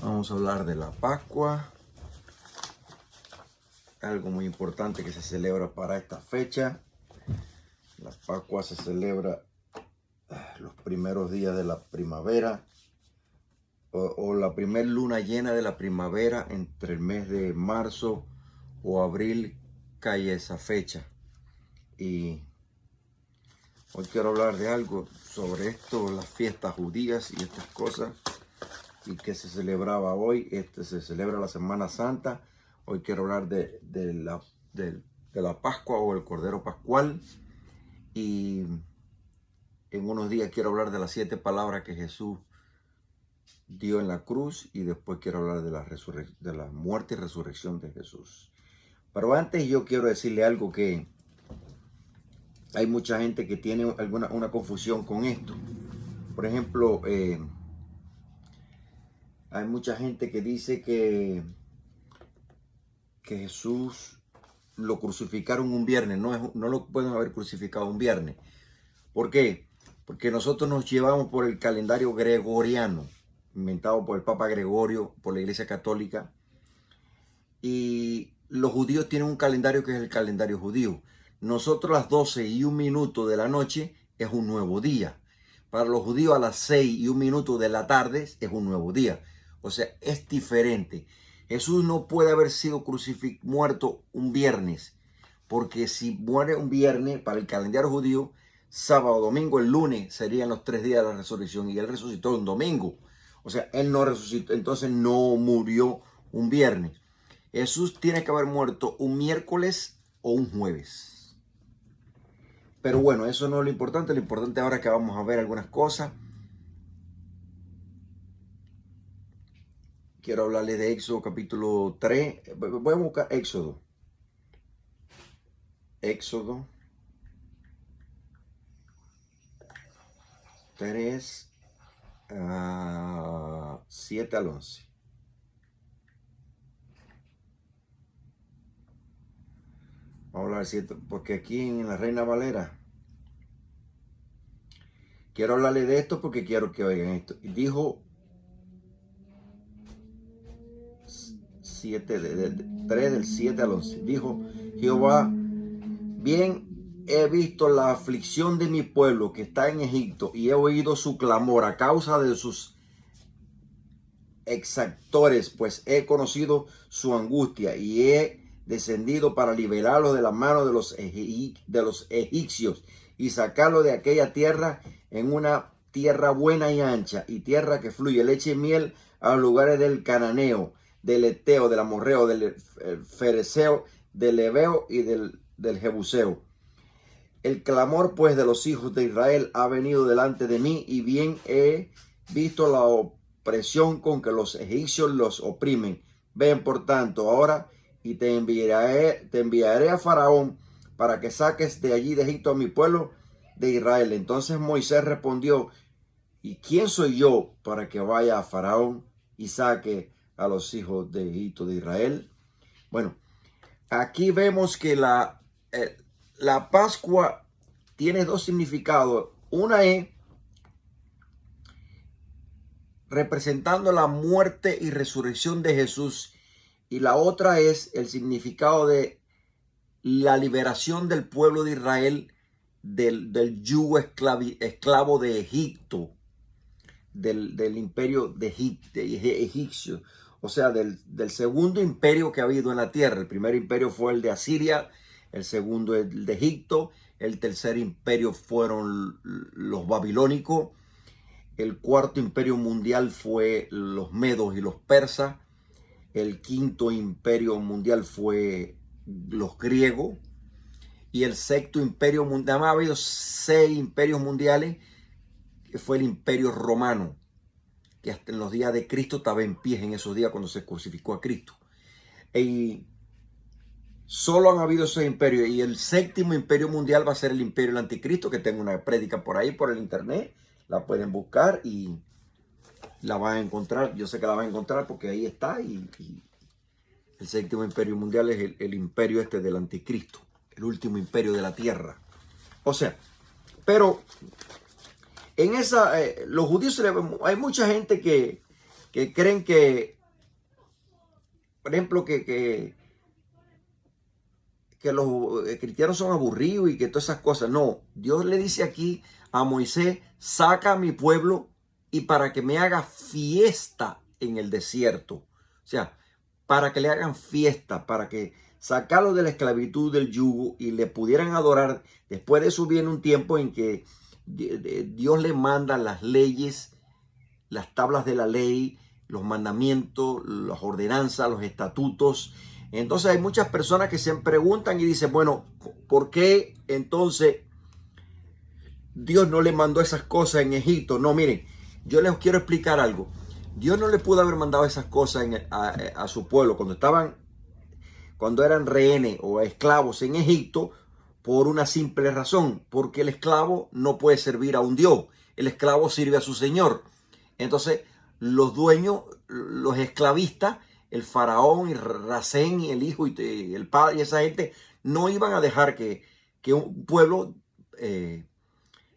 Vamos a hablar de la Pascua, algo muy importante que se celebra para esta fecha. La Pascua se celebra los primeros días de la primavera o la primer luna llena de la primavera entre el mes de marzo o abril cae esa fecha. Y hoy quiero hablar de algo sobre esto, las fiestas judías y estas cosas, y que se celebraba hoy. Se celebra la Semana Santa. Hoy quiero hablar de la Pascua o el Cordero Pascual, y en unos días quiero hablar de las 7 palabras que Jesús dio en la cruz, y después quiero hablar de la muerte y resurrección de Jesús. Pero antes yo quiero decirle algo, que hay mucha gente que tiene una confusión con esto. Por ejemplo, hay mucha gente que dice que Jesús lo crucificaron un viernes. No lo pueden haber crucificado un viernes. ¿Por qué? Porque nosotros nos llevamos por el calendario gregoriano, inventado por el Papa Gregorio, por la Iglesia Católica. Y los judíos tienen un calendario que es el calendario judío. Nosotros, las 12:01 de la noche es un nuevo día. Para los judíos, a las 6:01 de la tarde es un nuevo día. O sea, es diferente. Jesús no puede haber sido muerto un viernes, porque si muere un viernes para el calendario judío, sábado, domingo, el lunes serían los 3 días de la resurrección, y él resucitó un domingo. O sea, él no resucitó, entonces no murió un viernes. Jesús tiene que haber muerto un miércoles o un jueves. Pero bueno, eso no es lo importante. Lo importante ahora es que vamos a ver algunas cosas. Quiero hablarles de Éxodo capítulo 3. Voy a buscar Éxodo. Éxodo 3, 7 al 11. Vamos a hablar de 7, porque aquí en la Reina Valera quiero hablarle de esto, porque quiero que oigan esto. Y dijo 3 del 7 al 11. Dijo Jehová: bien he visto la aflicción de mi pueblo que está en Egipto, y he oído su clamor a causa de sus exactores, pues he conocido su angustia, y he descendido para liberarlos de la mano de los egipcios, y sacarlos de aquella tierra en una tierra buena y ancha, y tierra que fluye leche y miel, a los lugares del cananeo, del eteo, del amorreo, del fereceo, del heveo y del jebuseo. El clamor pues de los hijos de Israel ha venido delante de mí, y bien he visto la opresión con que los egipcios los oprimen. Ven por tanto ahora, y te enviaré a Faraón, para que saques de allí de Egipto a mi pueblo de Israel. Entonces Moisés respondió: ¿y quién soy yo para que vaya a Faraón y saque a los hijos de Egipto de Israel? Bueno, aquí vemos que la Pascua tiene dos significados. Una es representando la muerte y resurrección de Jesús, y la otra es el significado de la liberación del pueblo de Israel del yugo esclavo de Egipto, del imperio de egipcio. O sea, del segundo imperio que ha habido en la tierra. El primer imperio fue el de Asiria, el segundo el de Egipto, el tercer imperio fueron los babilónicos, el cuarto imperio mundial fue los medos y los persas, el quinto imperio mundial fue los griegos, y el sexto imperio mundial. Ha habido 6 imperios mundiales, que fue el imperio romano, que hasta en los días de Cristo estaba en pie, en esos días cuando se crucificó a Cristo. Y solo han habido 6 imperios, y el séptimo imperio mundial va a ser el imperio del anticristo, que tengo una prédica por ahí por el internet, la pueden buscar y la van a encontrar. Yo sé que la van a encontrar porque ahí está, y el séptimo imperio mundial es el imperio del anticristo, el último imperio de la tierra. O sea, pero en los judíos hay mucha gente que que creen que, por ejemplo, que los cristianos son aburridos y que todas esas cosas. No, Dios le dice aquí a Moisés, saca a mi pueblo y para que me haga fiesta en el desierto. O sea, para que le hagan fiesta, para que sacarlo de la esclavitud del yugo y le pudieran adorar. Después de eso viene un tiempo en que Dios le manda las leyes, las tablas de la ley, los mandamientos, las ordenanzas, los estatutos. Entonces hay muchas personas que se preguntan y dicen, bueno, ¿por qué entonces Dios no le mandó esas cosas en Egipto? No, miren, yo les quiero explicar algo. Dios no le pudo haber mandado esas cosas a su pueblo cuando eran rehenes o esclavos en Egipto por una simple razón, porque el esclavo no puede servir a un Dios, el esclavo sirve a su señor. Entonces los dueños, los esclavistas, el faraón y Rasén y el hijo y el padre y esa gente no iban a dejar que un pueblo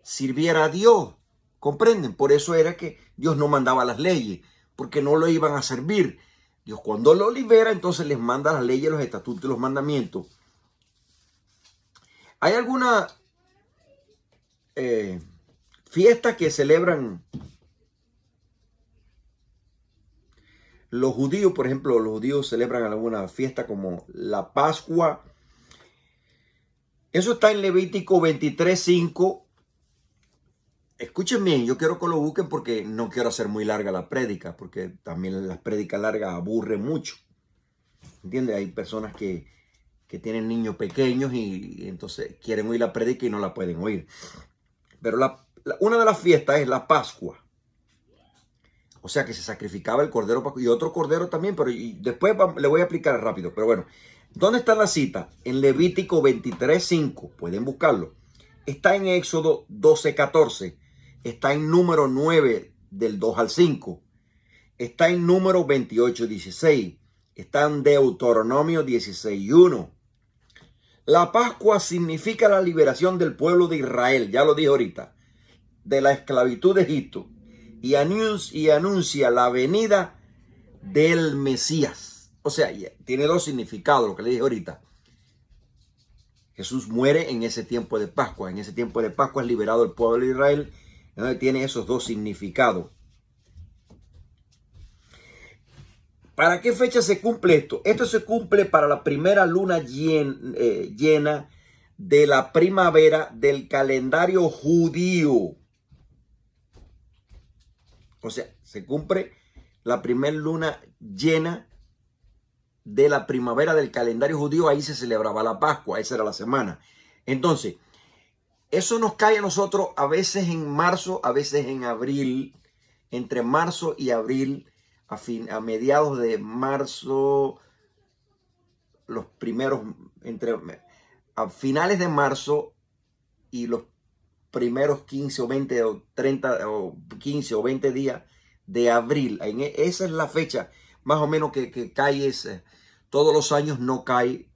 sirviera a Dios. ¿Comprenden? Por eso era que Dios no mandaba las leyes, porque no lo iban a servir. Dios cuando lo libera, entonces les manda las leyes, los estatutos y los mandamientos. ¿Hay alguna fiesta que celebran los judíos? Por ejemplo, los judíos celebran alguna fiesta como la Pascua. Eso está en Levítico 23:5. Escuchen bien, yo quiero que lo busquen porque no quiero hacer muy larga la prédica, porque también las prédicas largas aburren mucho. ¿Entiendes? Hay personas que tienen niños pequeños y entonces quieren oír la prédica y no la pueden oír. Pero una de las fiestas es la Pascua. O sea que se sacrificaba el cordero y otro cordero también, pero después le voy a explicar rápido. Pero bueno, ¿dónde está la cita? En Levítico 23:5, pueden buscarlo. Está en Éxodo 12:14. Está en número 9 del 2 al 5. Está en número 28:16. Está en Deuteronomio 16:1. La Pascua significa la liberación del pueblo de Israel, ya lo dije ahorita, de la esclavitud de Egipto. Y anuncia la venida del Mesías. O sea, tiene dos significados, lo que le dije ahorita. Jesús muere en ese tiempo de Pascua. En ese tiempo de Pascua es liberado el pueblo de Israel. Entonces tiene esos dos significados. ¿Para qué fecha se cumple esto? Esto se cumple para la primera luna llena de la primavera del calendario judío. O sea, se cumple la primera luna llena de la primavera del calendario judío. Ahí se celebraba la Pascua, esa era la semana. Entonces, eso nos cae a nosotros a veces en marzo, a veces en abril, entre marzo y abril, a mediados de marzo, los primeros, a finales de marzo y los primeros 15 o 20 o 30 o 15 o 20 días de abril. Esa es la fecha más o menos que cae ese. Todos los años no cae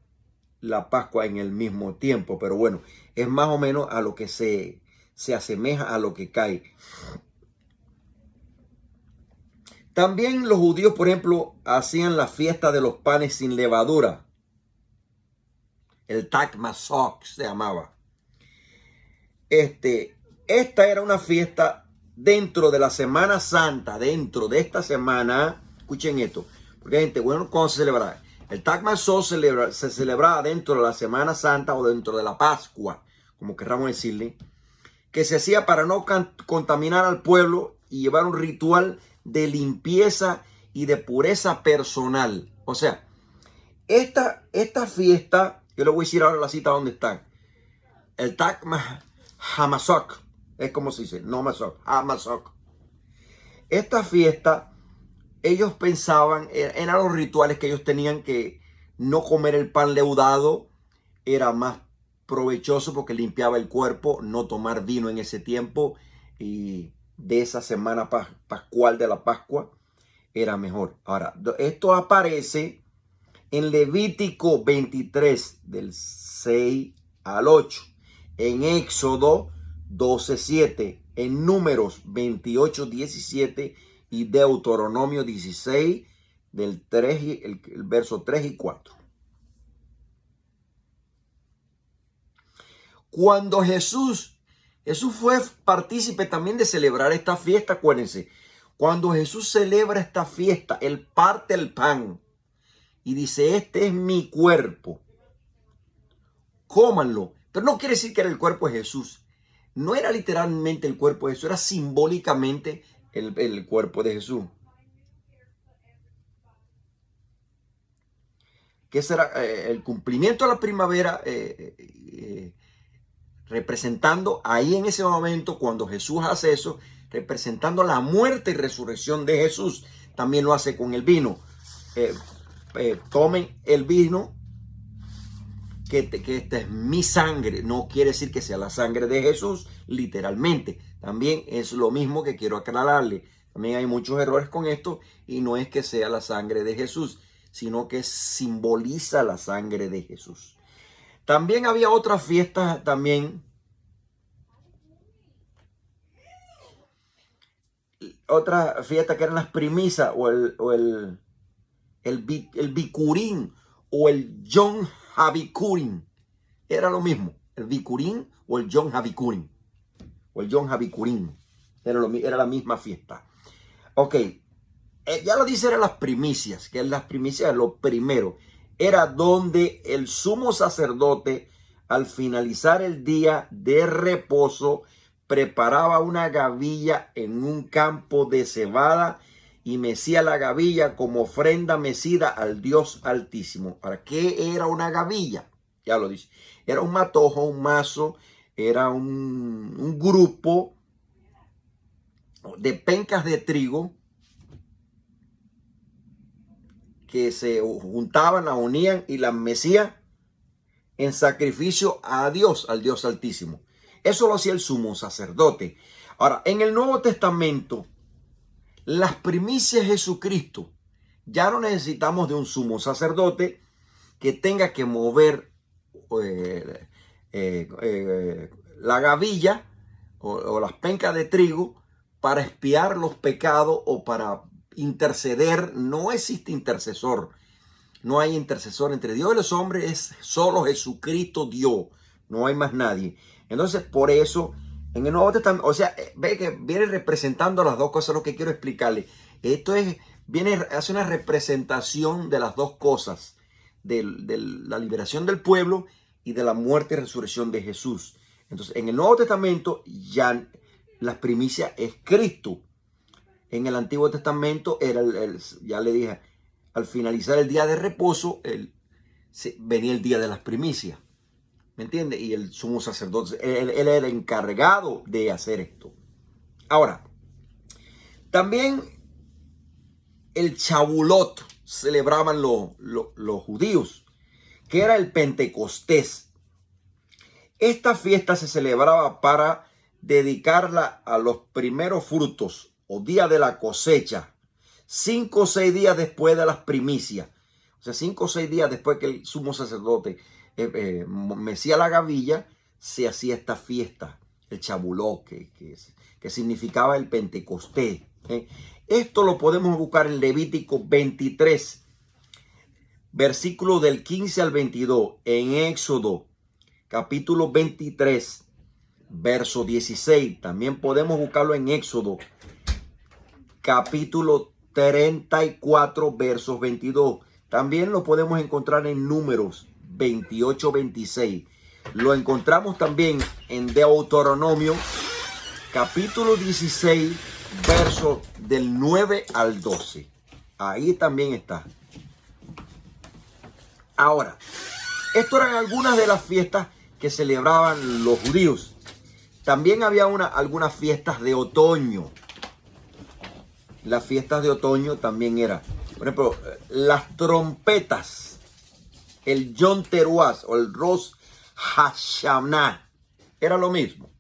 la Pascua en el mismo tiempo, pero bueno, es más o menos a lo que se asemeja a lo que cae. También los judíos, por ejemplo, hacían la fiesta de los panes sin levadura. El Tag Masok se llamaba. Esta era una fiesta dentro de la Semana Santa, dentro de esta semana. Escuchen esto, porque gente, bueno, ¿cómo se celebraba? El Tag Masok se celebraba dentro de la Semana Santa o dentro de la Pascua, como querramos decirle, que se hacía para no contaminar al pueblo y llevar un ritual de limpieza y de pureza personal. O sea, esta fiesta, yo le voy a decir ahora la cita donde están. El Tag Hamasok, es como se dice, no Masok, Hamasok. Esta fiesta, ellos pensaban, eran los rituales que ellos tenían, que no comer el pan leudado era más provechoso porque limpiaba el cuerpo, no tomar vino en ese tiempo y de esa semana pascual de la Pascua era mejor. Ahora, esto aparece en Levítico 23 del 6 al 8, en Éxodo 12:7, en Números 28:17 y Deuteronomio 16, del 3 el verso 3 y 4. Cuando Jesús fue partícipe también de celebrar esta fiesta, acuérdense, cuando Jesús celebra esta fiesta, Él parte el pan y dice, este es mi cuerpo, cómanlo. Pero no quiere decir que era el cuerpo de Jesús. No era literalmente el cuerpo de Jesús, era simbólicamente el cuerpo de Jesús. Que será el cumplimiento de la primavera, representando ahí en ese momento, cuando Jesús hace eso, representando la muerte y resurrección de Jesús. También lo hace con el vino. Tomen el vino, que esta es mi sangre. No quiere decir que sea la sangre de Jesús, literalmente. También es lo mismo que quiero aclararle. También hay muchos errores con esto, y no es que sea la sangre de Jesús, sino que simboliza la sangre de Jesús. También había otras fiestas también. Otra fiesta que eran las primicias o el Bikurim o el Yom HaBikurim. Era lo mismo, el Bikurim o el Yom HaBikurim. O el Yom HaBikurim. Era la misma fiesta. Ok, ya lo dice, eran las primicias, que las primicias, lo primero, era donde el sumo sacerdote, al finalizar el día de reposo, preparaba una gavilla en un campo de cebada y mecía la gavilla como ofrenda mecida al Dios Altísimo. ¿Para qué era una gavilla? Ya lo dice. Era un matojo, un mazo, era un grupo de pencas de trigo que se juntaban, las unían y las mecían en sacrificio a Dios, al Dios Altísimo. Eso lo hacía el sumo sacerdote. Ahora, en el Nuevo Testamento, las primicias de Jesucristo, ya no necesitamos de un sumo sacerdote que tenga que mover la gavilla o las pencas de trigo para expiar los pecados o para interceder. No existe intercesor. No hay intercesor entre Dios y los hombres, es solo Jesucristo Dios. No hay más nadie. Entonces, por eso, en el Nuevo Testamento, o sea, ve que viene representando las dos cosas, lo que quiero explicarle. Esto hace una representación de las dos cosas, de la liberación del pueblo y de la muerte y resurrección de Jesús. Entonces, en el Nuevo Testamento, ya las primicias es Cristo. En el Antiguo Testamento era ya le dije, al finalizar el día de reposo, venía el día de las primicias. ¿Me entiende? Y el sumo sacerdote, él era el encargado de hacer esto. Ahora, también el Chabulot celebraban los judíos, que era el Pentecostés. Esta fiesta se celebraba para dedicarla a los primeros frutos o día de la cosecha, 5 o 6 días después de las primicias. O sea, 5 o 6 días después que el sumo sacerdote mecía la gavilla, se hacía esta fiesta, el Chabuló, que significaba el Pentecostés. Esto lo podemos buscar en Levítico 23, versículo del 15 al 22, en Éxodo capítulo 23, verso 16. También podemos buscarlo en Éxodo capítulo 34, versos 22. También lo podemos encontrar en Números 28, 26. Lo encontramos también en Deuteronomio capítulo 16, versos del 9 al 12. Ahí también está. Ahora, estas eran algunas de las fiestas que celebraban los judíos. También había algunas fiestas de otoño. Las fiestas de otoño también eran, por ejemplo, las trompetas, el Yom Teruah o el Rosh Hashanah. Era lo mismo,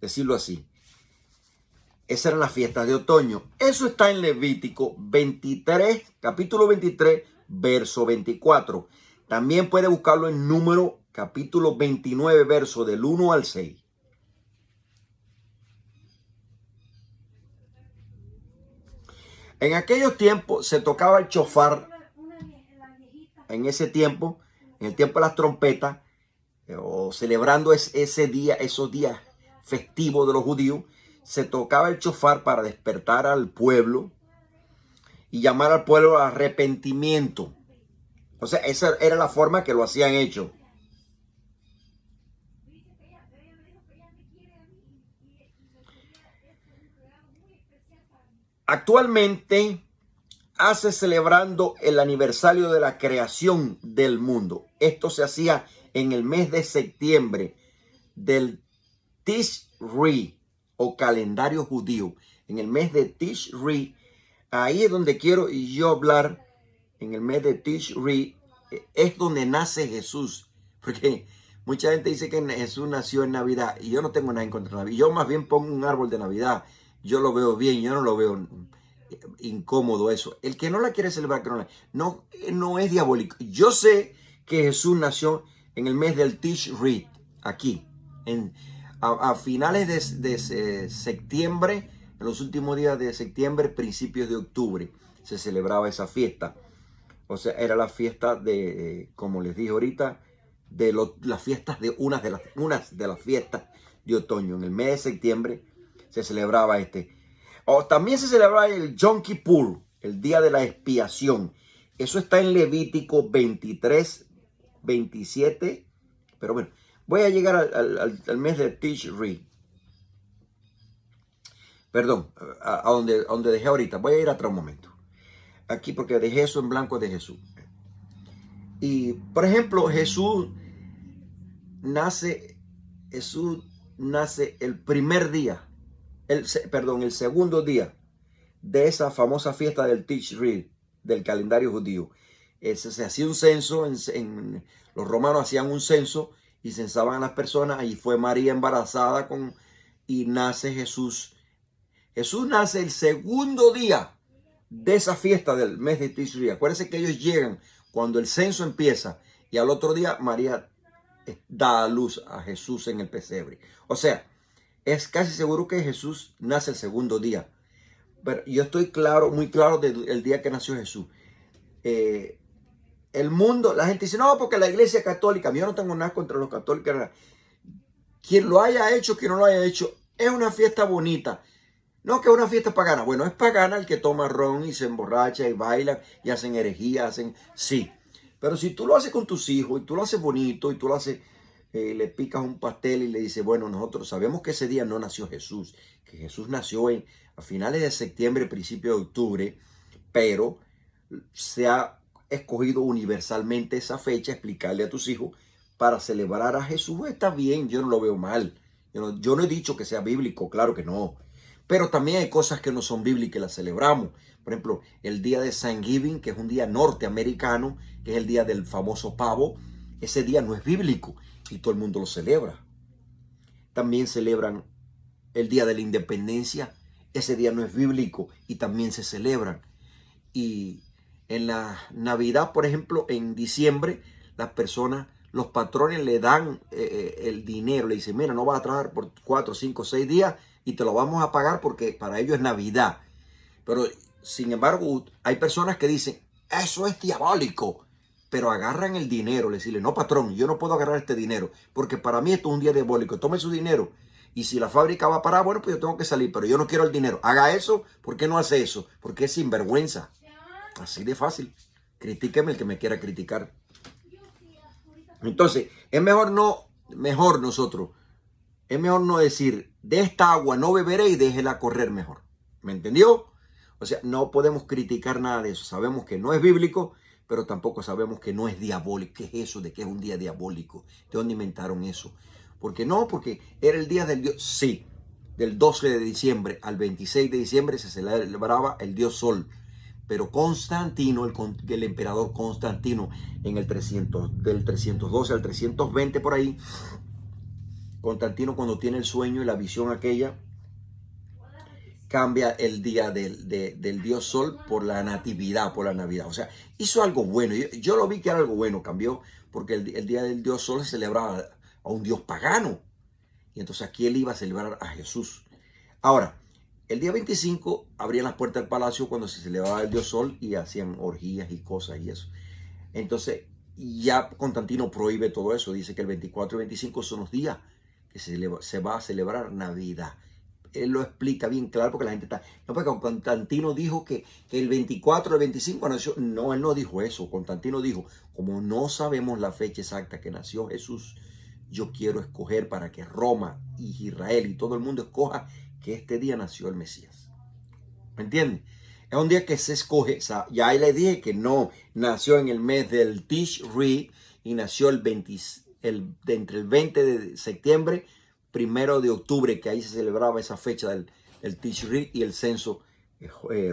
decirlo así. Esas eran las fiestas de otoño. Eso está en Levítico 23, capítulo 23, verso 24. También puede buscarlo en Número, capítulo 29, verso del 1 al 6. En aquellos tiempos se tocaba el chofar. En ese tiempo, en el tiempo de las trompetas, o celebrando ese día, esos días festivos de los judíos, se tocaba el chofar para despertar al pueblo y llamar al pueblo al arrepentimiento. O sea, esa era la forma que lo hacían hecho. Actualmente hace celebrando el aniversario de la creación del mundo. Esto se hacía en el mes de septiembre del Tishri o calendario judío. En el mes de Tishri, ahí es donde quiero yo hablar. En el mes de Tishri es donde nace Jesús. Porque mucha gente dice que Jesús nació en Navidad y yo no tengo nada en contra de Navidad. Yo más bien pongo un árbol de Navidad. Yo lo veo bien, yo no lo veo incómodo eso. El que no la quiere celebrar, que no es diabólico. Yo sé que Jesús nació en el mes del Tishri, aquí, a finales de septiembre, en los últimos días de septiembre, principios de octubre, se celebraba esa fiesta. O sea, era la fiesta de, como les dije ahorita, de las fiestas de unas de las fiestas de otoño. En el mes de septiembre se celebraba O también se celebraba el Yom Kippur, el día de la expiación. Eso está en Levítico 23, 27. Pero bueno, voy a llegar al mes de Tishri. Perdón, a donde dejé ahorita. Voy a ir atrás un momento. Aquí porque dejé eso en blanco de Jesús. Y, por ejemplo, Jesús nace el primer día, el segundo día de esa famosa fiesta del Tishri, del calendario judío. Se hacía un censo, los romanos hacían un censo y censaban a las personas, y fue María embarazada y nace Jesús. Jesús nace el segundo día de esa fiesta del mes de Tishri. Acuérdense que ellos llegan cuando el censo empieza y al otro día María da a luz a Jesús en el pesebre. O sea, es casi seguro que Jesús nace el segundo día. Pero yo estoy muy claro del día que nació Jesús. El mundo, la gente dice, no, porque la iglesia católica, yo no tengo nada contra los católicos. Quien lo haya hecho, quien no lo haya hecho, es una fiesta bonita. No que es una fiesta pagana. Bueno, es pagana el que toma ron y se emborracha y baila y hacen herejía, sí. Pero si tú lo haces con tus hijos y tú lo haces bonito y tú lo haces, le picas un pastel y le dices, bueno, nosotros sabemos que ese día no nació Jesús, que Jesús nació a finales de septiembre, principio de octubre, pero se ha escogido universalmente esa fecha, explicarle a tus hijos para celebrar a Jesús. Está bien, yo no lo veo mal. Yo no he dicho que sea bíblico, claro que no. Pero también hay cosas que no son bíblicas y las celebramos. Por ejemplo, el día de Thanksgiving, que es un día norteamericano, que es el día del famoso pavo. Ese día no es bíblico y todo el mundo lo celebra. También celebran el día de la independencia. Ese día no es bíblico y también se celebran. Y en la Navidad, por ejemplo, en diciembre, las personas, los patrones le dan el dinero. Le dicen, mira, no vas a trabajar por 4, 5, 6 días y te lo vamos a pagar porque para ellos es Navidad. Pero, sin embargo, hay personas que dicen, eso es diabólico. Pero agarran el dinero, le dicen, no, patrón, yo no puedo agarrar este dinero porque para mí esto es un día diabólico. Tome su dinero. Y si la fábrica va a parar, bueno, pues yo tengo que salir, pero yo no quiero el dinero. Haga eso. ¿Por qué no hace eso? Porque es sinvergüenza. Así de fácil. Critíqueme el que me quiera criticar. Entonces, es mejor no decir, de esta agua no beberé y déjela correr mejor. ¿Me entendió? O sea, no podemos criticar nada de eso. Sabemos que no es bíblico, pero tampoco sabemos que no es diabólico. ¿Qué es eso de que es un día diabólico? ¿De dónde inventaron eso? Porque era el día del Dios. Sí, del 12 de diciembre al 26 de diciembre se celebraba el Dios Sol. Pero Constantino, el emperador Constantino, en el del 312 al 320 por ahí, Constantino, cuando tiene el sueño y la visión aquella, cambia el día del Dios Sol por la natividad, por la Navidad. O sea, hizo algo bueno. Yo lo vi que era algo bueno. Cambió porque el día del Dios Sol se celebraba a un Dios pagano. Y entonces aquí él iba a celebrar a Jesús. Ahora, El día 25 abrían las puertas del palacio cuando se celebraba el dios Sol y hacían orgías y cosas y eso. Entonces ya Constantino prohíbe todo eso. Dice que el 24 y 25 son los días que se va a celebrar Navidad. Él lo explica bien claro porque la gente está... No, porque Constantino dijo que el 24 o el 25 nació. No, él no dijo eso. Constantino dijo, como no sabemos la fecha exacta que nació Jesús, yo quiero escoger para que Roma y Israel y todo el mundo escoja que este día nació el Mesías. ¿Me entienden? Es un día que se escoge. O sea, ya ahí le dije que no nació en el mes del Tishri y nació entre el 20 de septiembre, 1 de octubre, que ahí se celebraba esa fecha del Tishri y el censo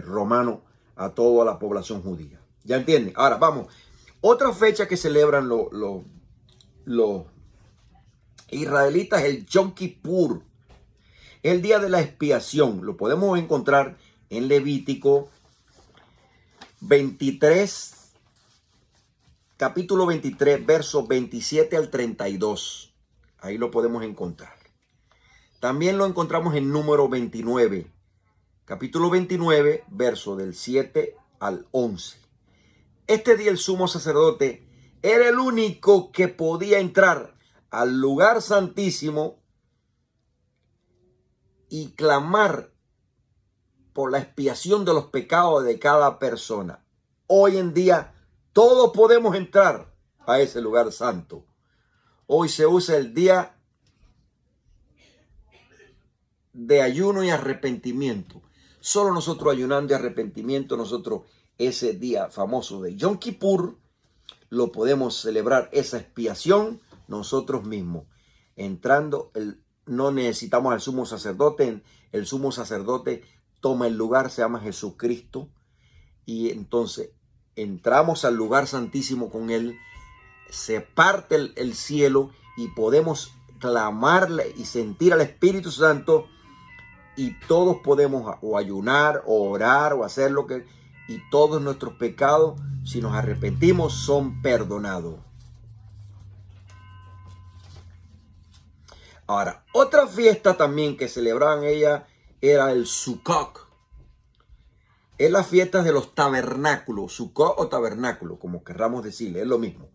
romano a toda la población judía. ¿Ya entienden? Ahora vamos. Otra fecha que celebran los israelitas es el Yom Kippur. El día de la expiación. Lo podemos encontrar en Levítico 23, capítulo 23, versos 27 al 32. Ahí lo podemos encontrar. También lo encontramos en número 29, capítulo 29, verso del 7 al 11. Este día el sumo sacerdote era el único que podía entrar al lugar santísimo y clamar por la expiación de los pecados de cada persona. Hoy en día todos podemos entrar a ese lugar santo. Hoy se usa el día de ayuno y arrepentimiento. Solo nosotros ayunando y arrepentimiento, nosotros ese día famoso de Yom Kippur, lo podemos celebrar esa expiación nosotros mismos. Entrando, no necesitamos al sumo sacerdote. El sumo sacerdote toma el lugar, se llama Jesucristo. Y entonces entramos al lugar santísimo con él. Se parte el cielo y podemos clamarle y sentir al Espíritu Santo. Y todos podemos o ayunar o orar o hacer lo que... Y todos nuestros pecados, si nos arrepentimos, son perdonados. Ahora, otra fiesta también que celebraban ella era el Sukkot. Es la fiesta de los tabernáculos, Sukkot o tabernáculo, como querramos decirle, es lo mismo.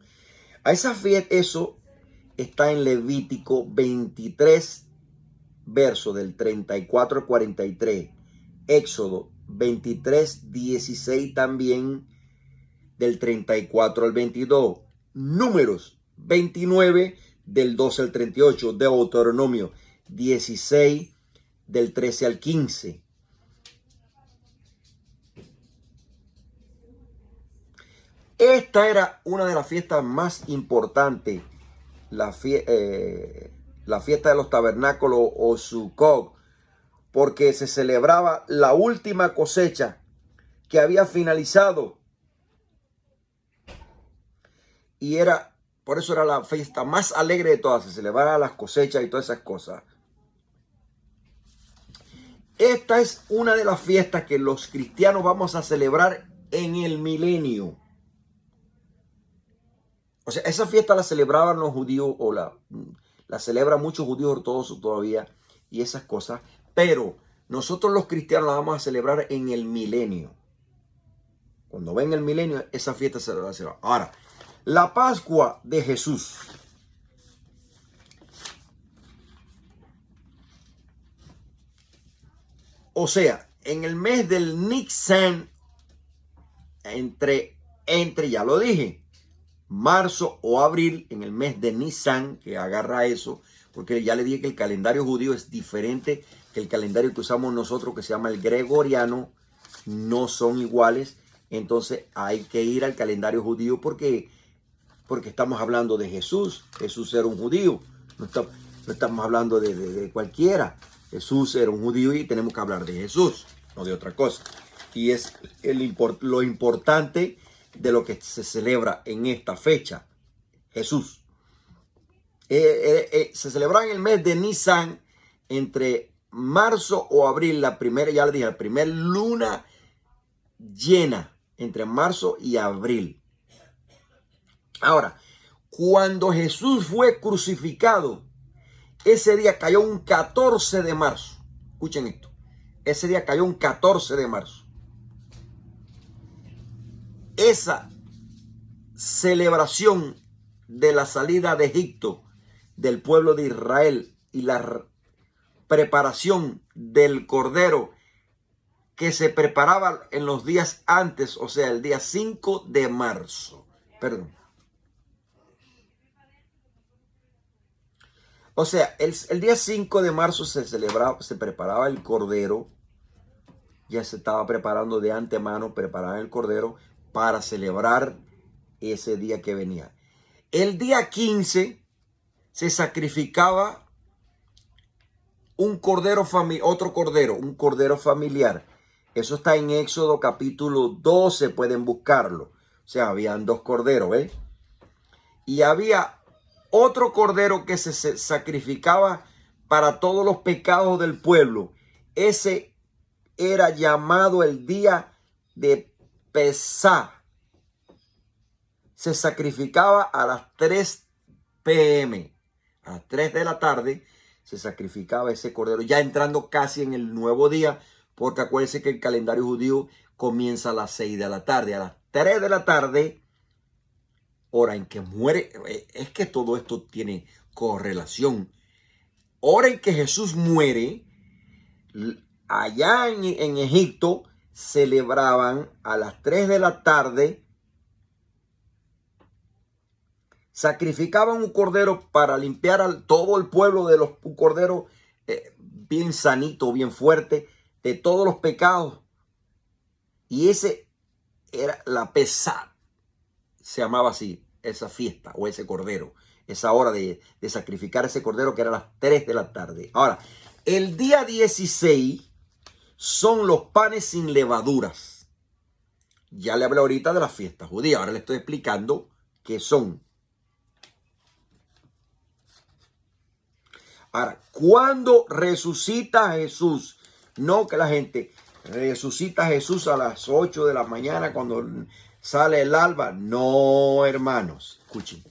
A esa fiesta, eso está en Levítico 23, verso del 34 al 43. Éxodo 23, 16 también, del 34 al 22. Números 29, del 12 al 38. Deuteronomio 16, del 13 al 15. Esta era una de las fiestas más importantes, la fiesta de los tabernáculos o Sukkot, porque se celebraba la última cosecha que había finalizado. Y por eso era la fiesta más alegre de todas, se celebraba las cosechas y todas esas cosas. Esta es una de las fiestas que los cristianos vamos a celebrar en el milenio. O sea, esa fiesta la celebraban los judíos o la celebran muchos judíos ortodoxos todavía y esas cosas. Pero nosotros los cristianos la vamos a celebrar en el milenio. Cuando venga el milenio, esa fiesta se va a celebrar. Ahora, la Pascua de Jesús. O sea, en el mes del Nisan, entre ya lo dije, marzo o abril, en el mes de Nisan, que agarra eso, porque ya le dije que el calendario judío es diferente que el calendario que usamos nosotros, que se llama el gregoriano, no son iguales. Entonces hay que ir al calendario judío porque estamos hablando de Jesús. Jesús era un judío, no estamos hablando de cualquiera. Jesús era un judío y tenemos que hablar de Jesús, no de otra cosa. Y es lo importante de lo que se celebra en esta fecha, Jesús. Se celebra en el mes de Nisan, entre marzo o abril, la primera, ya le dije, la primera luna llena, entre marzo y abril. Ahora, cuando Jesús fue crucificado, ese día cayó un 14 de marzo. Escuchen esto. Ese día cayó un 14 de marzo. Esa celebración de la salida de Egipto del pueblo de Israel y la preparación del cordero que se preparaba en los días antes, o sea, el día 5 de marzo. Perdón. O sea, el día 5 de marzo se celebraba, se preparaba el cordero. Ya se estaba preparando de antemano, preparar el cordero para celebrar ese día que venía. El día 15 se sacrificaba un cordero un cordero familiar. Eso está en Éxodo capítulo 12, pueden buscarlo. O sea, habían dos corderos, ¿eh? Y había otro cordero que se sacrificaba para todos los pecados del pueblo. Ese era llamado el día de Pesá. Se sacrificaba a las 3 p.m. A las 3 de la tarde se sacrificaba ese cordero, ya entrando casi en el nuevo día, porque acuérdense que el calendario judío comienza a las 6 de la tarde. A las 3 de la tarde, hora en que muere, es que todo esto tiene correlación. Hora en que Jesús muere, allá en Egipto celebraban a las 3 de la tarde, sacrificaban un cordero para limpiar a todo el pueblo un cordero bien sanito, bien fuerte, de todos los pecados. Y ese era la Pesá, se llamaba así, esa fiesta o ese cordero, esa hora de sacrificar ese cordero que era a las 3 de la tarde. Ahora, el día 16 son los panes sin levaduras. Ya le hablé ahorita de la fiesta judía. Ahora le estoy explicando qué son. Ahora, ¿cuándo resucita Jesús? No que la gente resucita a Jesús a las 8 de la mañana cuando sale el alba. No, hermanos, escuchen.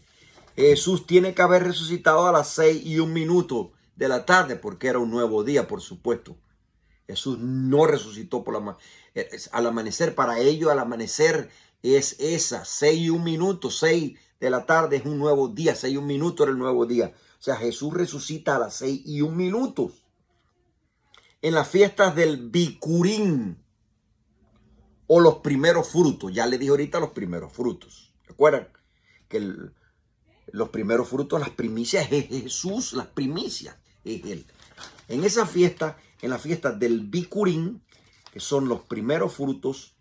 Jesús tiene que haber resucitado a las 6:01 de la tarde porque era un nuevo día, por supuesto. Jesús no resucitó al amanecer. Para ellos al amanecer es esa, 6:01, 6 de la tarde es un nuevo día, 6:01 era el nuevo día. O sea, Jesús resucita a las 6:01. En las fiestas del Bicurín o los primeros frutos, ya le dije ahorita los primeros frutos. ¿Recuerdan? Que los primeros frutos, las primicias es Jesús, las primicias es Él. En esa fiesta, en la fiesta del Bicurín, que son los primeros frutos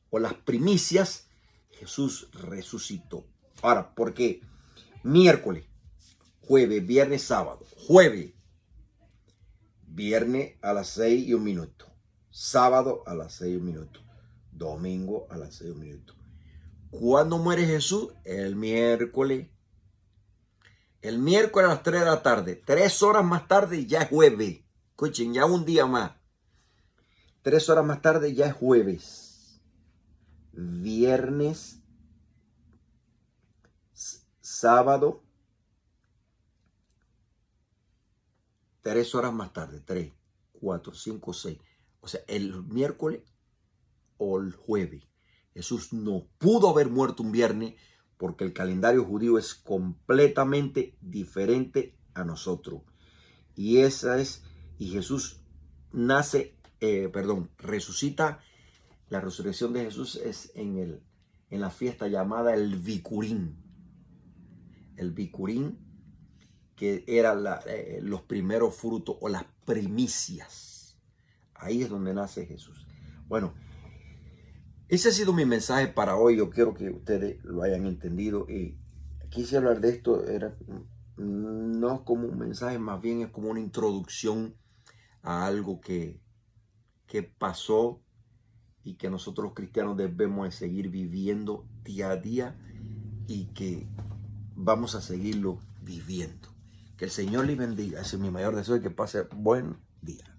o las primicias, Jesús resucitó. Ahora, ¿por qué? Miércoles, jueves, viernes, sábado. Jueves, viernes a las 6:01. Sábado a las 6:01. Domingo a las 6:01. ¿Cuándo muere Jesús? El miércoles. El miércoles a las 3 de la tarde. 3 horas más tarde ya es jueves. Escuchen, ya un día más. 3 horas más tarde ya es jueves. Viernes. Sábado. 3 horas más tarde. 3, 4, 5, 6. O sea, el miércoles o el jueves. Jesús no pudo haber muerto un viernes porque el calendario judío es completamente diferente a nosotros. Y Jesús resucita. La resurrección de Jesús es en la fiesta llamada el Bicurín. El Bicurín, que era los primeros frutos o las primicias. Ahí es donde nace Jesús. Bueno, ese ha sido mi mensaje para hoy. Yo quiero que ustedes lo hayan entendido. Y quise hablar de esto. No es como un mensaje, más bien es como una introducción a algo que pasó y que nosotros los cristianos debemos de seguir viviendo día a día y que vamos a seguirlo viviendo. Que el Señor les bendiga. Ese es mi mayor deseo, de que pase buen día.